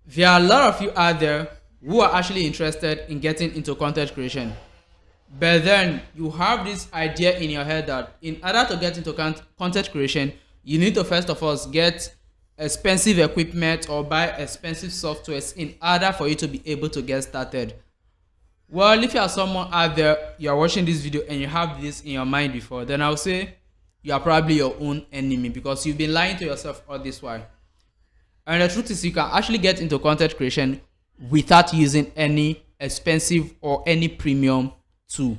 There are a lot of you out there who are actually interested in getting into content creation. But then you have this idea in your head that in order to get into content creation, you need to first of all get expensive equipment or buy expensive softwares in order for you to be able to get started. Well, if you are someone out there, you are watching this video and you have this in your mind before, then I'll say you are probably your own enemy because you've been lying to yourself all this while. And the truth is, you can actually get into content creation without using any expensive or any premium tool.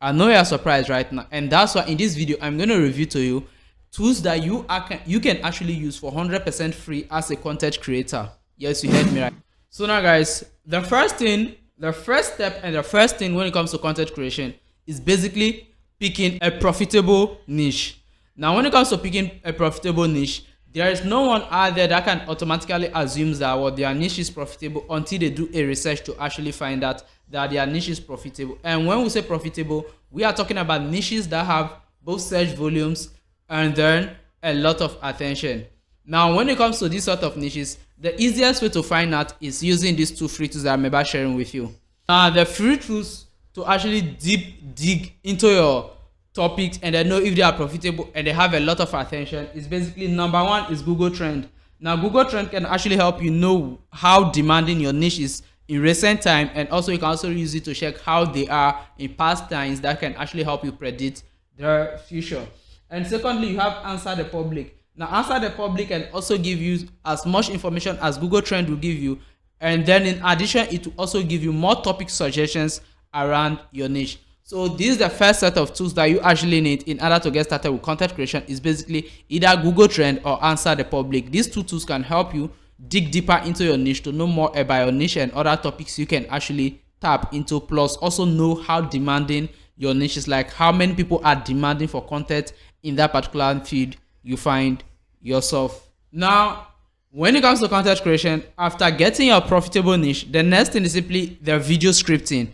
I know you're surprised right now, and that's why in this video I'm going to review to you tools that you can actually use for 100% free as a content creator. Yes, you heard me right. So now, guys, the first step and the first thing when it comes to content creation is basically picking a profitable niche. Now, when it comes to picking a profitable niche, there is no one out there that can automatically assume that their niche is profitable until they do a research to actually find out that their niche is profitable. And when we say profitable, we are talking about niches that have both search volumes and then a lot of attention. Now, when it comes to this sort of niches, the easiest way to find out is using these two free tools that I'm about sharing with you. Now, the free tools to actually deep dig into your topics and then know if they are profitable and they have a lot of attention is basically number one is Google Trend. Now, Google Trend can actually help you know how demanding your niche is in recent time, and also you can also use it to check how they are in past times. That can actually help you predict their future. And secondly, you have Answer the Public. Now, Answer the Public can also give you as much information as Google Trend will give you, and then in addition it will also give you more topic suggestions around your niche. So this is the first set of tools that you actually need in order to get started with content creation. Is basically either Google Trend or Answer the Public. These two tools can help you dig deeper into your niche to know more about your niche and other topics you can actually tap into, plus also know how demanding your niche is, like how many people are demanding for content in that particular field you find yourself. Now, when it comes to content creation, after getting your profitable niche, the next thing is simply the video scripting.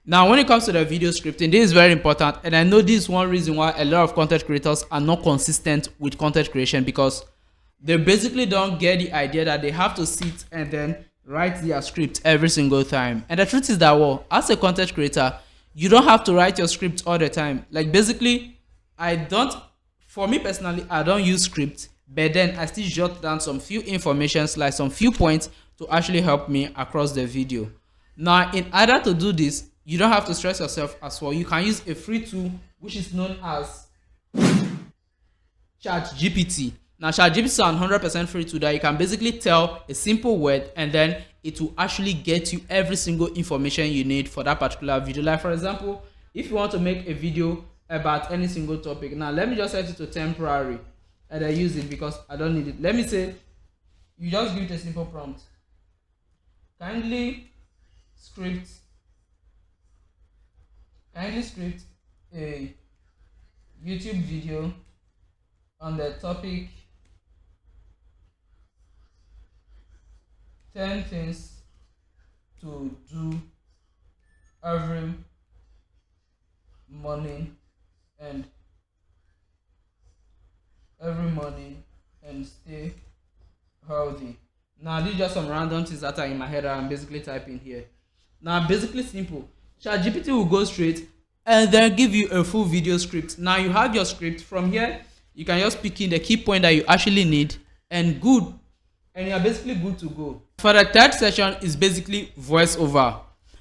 Now, when it comes to the video scripting, this is very important, and I know this is one reason why a lot of content creators are not consistent with content creation, because they basically don't get the idea that they have to sit and then write their script every single time. And the truth is that, well, as a content creator, you don't have to write your script all the time. Like, basically, for me personally, I don't use script, but then I still jot down some few informations, like some few points to actually help me across the video. Now, in order to do this, you don't have to stress yourself as well. You can use a free tool which is known as ChatGPT. Now, ChatGPT is an 100% free tool that you can basically tell a simple word and then it will actually get you every single information you need for that particular video. Like, for example, if you want to make a video about any single topic, now let me just set it to temporary and I use it because I don't need it. Let me say you just give it a simple prompt. Kindly script a YouTube video on the topic 10 things to do every morning and stay healthy. Now, these are just some random things that are in my head that I'm basically typing here. Now, basically simple. ChatGPT will go straight and then give you a full video script. Now, you have your script. From here, you can just pick in the key point that you actually need and you're basically good to go. For the third section is basically voiceover.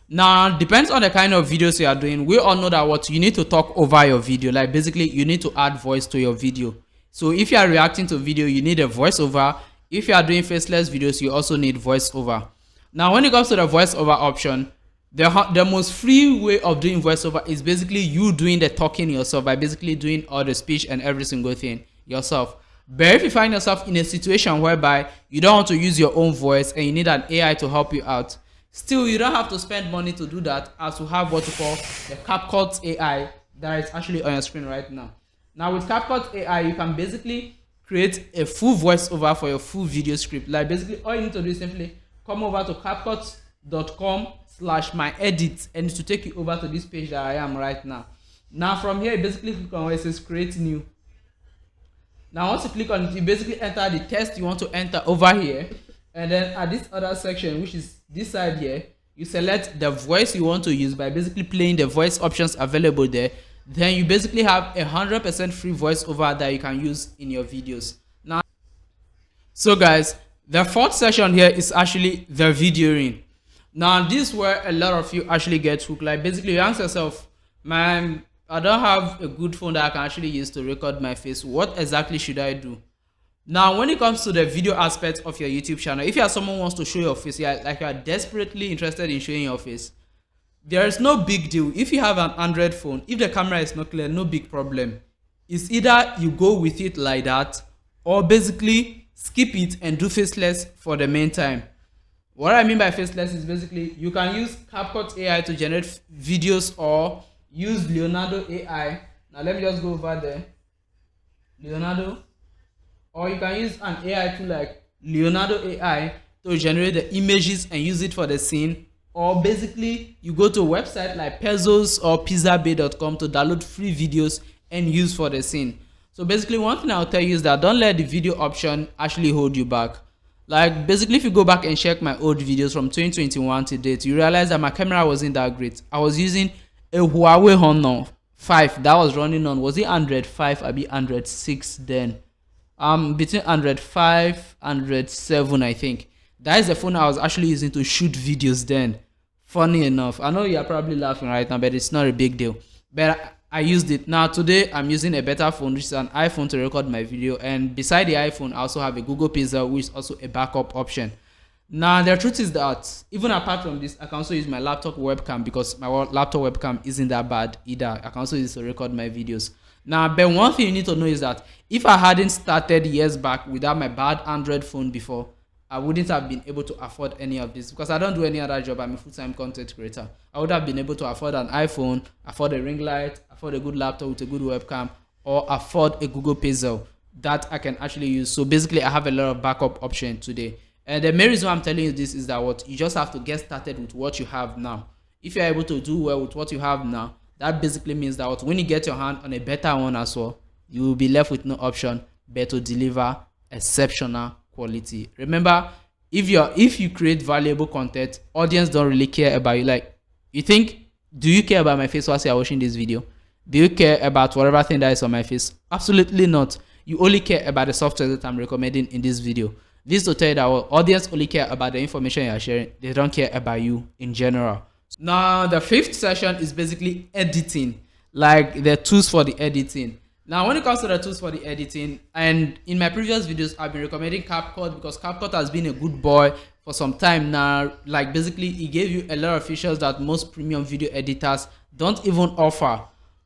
Now, depends on the kind of videos you are doing. We all know that you need to talk over your video. Like, basically, you need to add voice to your video. So if you are reacting to video, you need a voiceover. If you are doing faceless videos, you also need voiceover. Now, when it comes to the voiceover option, the most free way of doing voiceover is basically you doing the talking yourself, by basically doing all the speech and every single thing yourself. But if you find yourself in a situation whereby you don't want to use your own voice and you need an AI to help you out, still you don't have to spend money to do that, as we have what we call the CapCut AI that is actually on your screen right now. Now, with CapCut AI, you can basically create a full voiceover for your full video script. Like, basically all you need to do is simply come over to CapCut.com/myedit and it will take you over to this page that I am right now. Now, from here, you basically click on where it says create new. Now, once you click on it, you basically enter the text you want to enter over here, And then at this other section, which is this side here, you select the voice you want to use by basically playing the voice options available there. Then you basically have 100% free voiceover that you can use in your videos. Now, so guys, the fourth section here is actually the videoing. Now this is where a lot of you actually get hooked. Like basically you ask yourself, man, I don't have a good phone that I can actually use to record my face. What exactly should I do? Now, when it comes to the video aspect of your YouTube channel, if you are someone who wants to show your face, you are desperately interested in showing your face, there is no big deal. If you have an Android phone, if the camera is not clear, no big problem. It's either you go with it like that, or basically skip it and do faceless for the meantime. What I mean by faceless is basically you can use CapCut AI to generate videos, or use Leonardo AI. Now let me just go over there. Leonardo. Or you can use an AI tool like Leonardo AI to generate the images and use it for the scene. Or basically you go to a website like Pezzos or pizzabay.com to download free videos and use for the scene. So basically one thing I'll tell you is that don't let the video option actually hold you back. Like basically if you go back and check my old videos from 2021 to date, you realize that my camera wasn't that great. I was using a Huawei Honor 5 that was running on, was it Android 5 or be Android 6 then? Between Android 5 Android 7, I think. That is the phone I was actually using to shoot videos then. Funny enough, I know you're probably laughing right now, but it's not a big deal. But I used it. Now today I'm using a better phone, which is an iPhone, to record my video. And beside the iPhone, I also have a Google Pixel, which is also a backup option. Now the truth is that even apart from this, I can also use my laptop webcam, because my laptop webcam isn't that bad either. I can also use it to record my videos. Now, but one thing you need to know is that if I hadn't started years back without my bad Android phone before, I wouldn't have been able to afford any of this, because I don't do any other job. I'm a full-time content creator. I would have been able to afford an iPhone, afford a ring light, afford a good laptop with a good webcam, or afford a Google Pixel that I can actually use. So basically, I have a lot of backup options today. And the main reason I'm telling you this is that you just have to get started with what you have now. If you're able to do well with what you have now, that basically means that when you get your hand on a better one as well, you will be left with no option but to deliver exceptional quality. Remember, if you create valuable content, audience don't really care about you. Like, you think, do you care about my face whilst you're watching this video? Do you care about whatever thing that is on my face? Absolutely not. You only care about the software that I'm recommending in this video. This to tell you that our audience only care about the information you're sharing. They don't care about you in general. Now, the fifth section is basically editing, like the tools for the editing. Now, when it comes to the tools for the editing, and in my previous videos, I've been recommending CapCut, because CapCut has been a good boy for some time now. Like basically, it gave you a lot of features that most premium video editors don't even offer.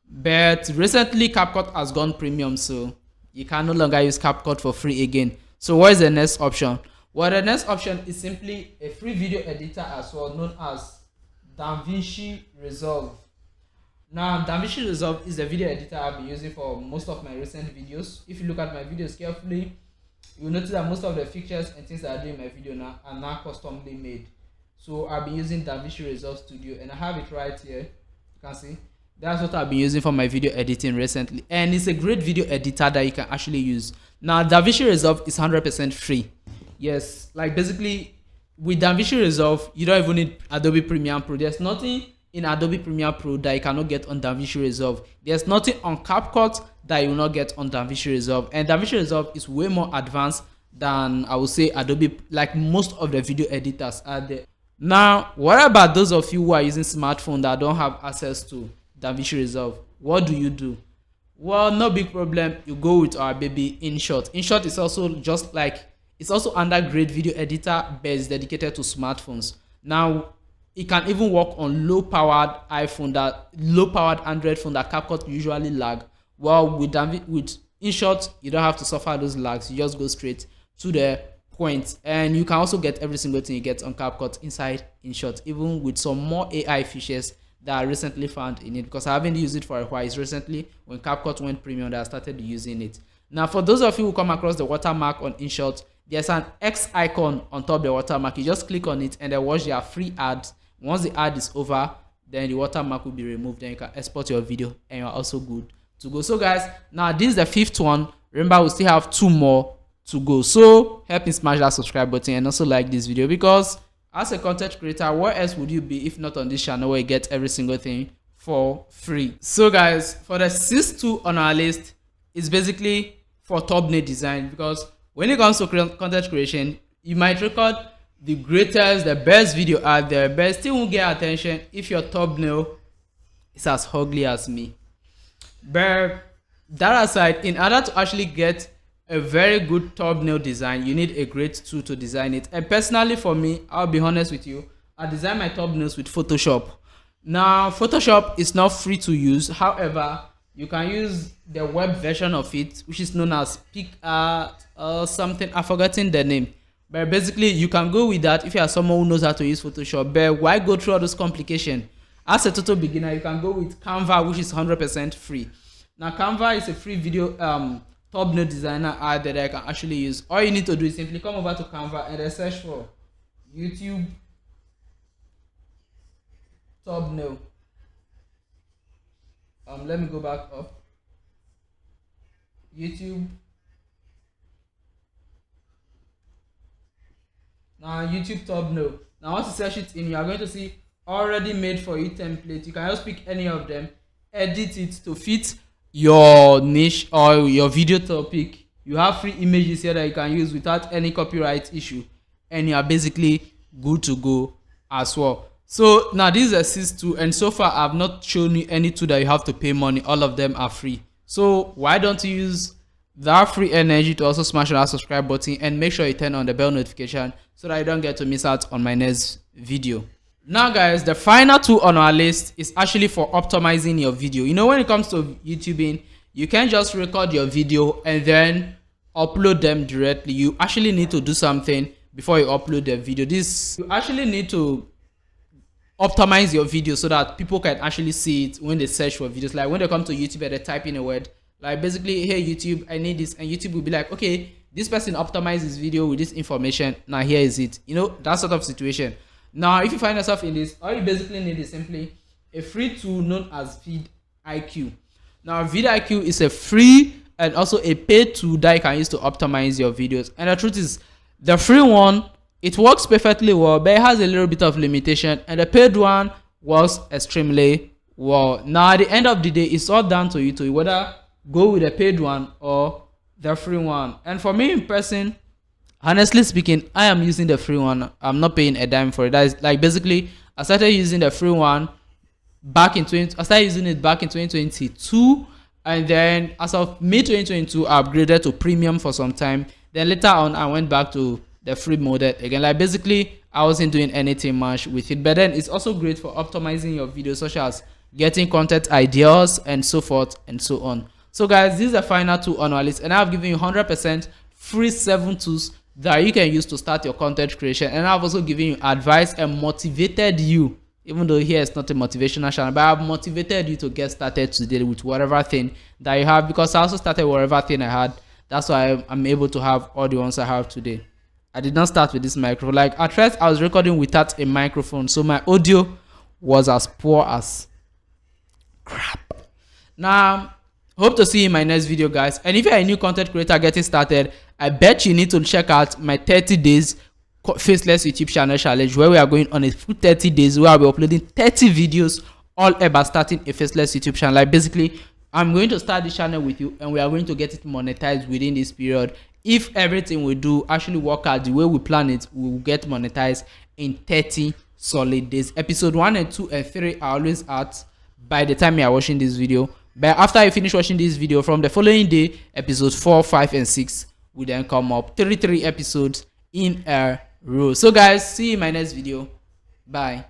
But recently, CapCut has gone premium, so you can no longer use CapCut for free again. So what is the next option? Well, the next option is simply a free video editor as well, known as DaVinci Resolve. Now, DaVinci Resolve is the video editor I've been using for most of my recent videos. If you look at my videos carefully, you'll notice that most of the features and things that I do in my video now are now customly made. So I've been using DaVinci Resolve Studio, and I have it right here. You can see that's what I've been using for my video editing recently, and it's a great video editor that you can actually use. Now, DaVinci Resolve is 100% free. Yes, like basically with DaVinci Resolve, you don't even need Adobe Premiere Pro. There's nothing in Adobe Premiere Pro that you cannot get on DaVinci Resolve. There's nothing on CapCut that you will not get on DaVinci Resolve. And DaVinci Resolve is way more advanced than, I would say, Adobe, like most of the video editors are there. Now, what about those of you who are using smartphone that don't have access to DaVinci Resolve? What do? Well, no big problem. You go with our baby InShot. InShot is also just like, it's also under great video editor, but it's dedicated to smartphones. Now, it can even work on low-powered Android phone that CapCut usually lag. Well, with InShot, you don't have to suffer those lags. You just go straight to the point, and you can also get every single thing you get on CapCut inside InShot, even with some more AI features that I recently found in it, because I haven't used it for a while. It's recently when CapCut went premium that I started using it. Now, for those of you who come across the watermark on InShot, there's an X icon on top of the watermark. You just click on it and then watch their free ads. Once the ad is over, then the watermark will be removed. Then you can export your video and you're also good to go. So guys, now this is the fifth one. Remember, we still have two more to go. So help me smash that subscribe button and also like this video, because as a content creator, where else would you be if not on this channel where you get every single thing for free? So guys, for the 6.2 on our list is basically for thumbnail design, because when it comes to content creation, you might record the greatest, the best video out there, but still won't get attention if your thumbnail is as ugly as me. But that aside, in order to actually get a very good thumbnail design, you need a great tool to design it. And personally for me, I'll be honest with you, I design my thumbnails with Photoshop. Now Photoshop is not free to use, however you can use the web version of it, which is known as PicArt or something, I've forgotten the name, but basically you can go with that if you are someone who knows how to use Photoshop. But why go through all those complications? As a total beginner, you can go with Canva, which is 100% free. Now Canva is a free video thumbnail designer ad that I can actually use. All you need to do is simply come over to Canva and then search for YouTube thumbnail. Let me go back up. YouTube. Now YouTube thumbnail. Now once you search it in, you are going to see already made for you template. You can just pick any of them, edit it to fit your niche or your video topic. You have free images here that you can use without any copyright issue, and you are basically good to go as well. So now this is a 6.2, and so far I've not shown you any tool that you have to pay money. All of them are free. So why don't you use that free energy to also smash that subscribe button and make sure you turn on the bell notification so that you don't get to miss out on my next video. Now guys, the final tool on our list is actually for optimizing your video. You know, when it comes to YouTubing, you can't just record your video and then upload them directly. You actually need to do something before you upload the video. You actually need to optimize your video so that people can actually see it when they search for videos. Like when they come to YouTube and they type in a word, like basically, hey YouTube, I need this, and YouTube will be like, okay, this person optimized this video with this information, now here is it. You know, that sort of situation. Now if you find yourself in this, all you basically need is simply a free tool known as VidIQ. Now VidIQ is a free and also a paid tool that you can use to optimize your videos. And the truth is, the free one, it works perfectly well, but it has a little bit of limitation, and the paid one works extremely well. Now at the end of the day, it's all down to you to whether go with the paid one or the free one. And for me in person, honestly speaking, I am using the free one. I'm not paying a dime for it. That is like, basically I started using the free one back in 2022, and then as of May 2022 I upgraded to premium for some time. Then later on I went back to the free model again. Like basically I wasn't doing anything much with it, but then it's also great for optimizing your videos, such as getting content ideas and so forth and so on. So guys, this is the final tool on our list, and I've given you 100% free 7 tools that you can use to start your content creation. And I've also given you advice and motivated you, even though here it's not a motivational channel, but I've motivated you to get started today with whatever thing that you have, because I also started whatever thing I had. That's why I'm able to have all the ones I have today. I did not start with this microphone. Like at first I was recording without a microphone, so my audio was as poor as crap. Now hope to see you in my next video, guys. And if you're a new content creator getting started, I bet you need to check out my 30 days faceless YouTube channel challenge, where we are going on a full 30 days where I'll be uploading 30 videos all about starting a faceless YouTube channel. Like basically I'm going to start this channel with you, and we are going to get it monetized within this period. If everything we do actually work out the way we plan it, we will get monetized in 30 solid days. Episode 1 and 2 and 3 are always out by the time you are watching this video. But after you finish watching this video, from the following day, episodes 4, 5 and 6 will then come up. 33 episodes in a row. So guys, see you in my next video. Bye.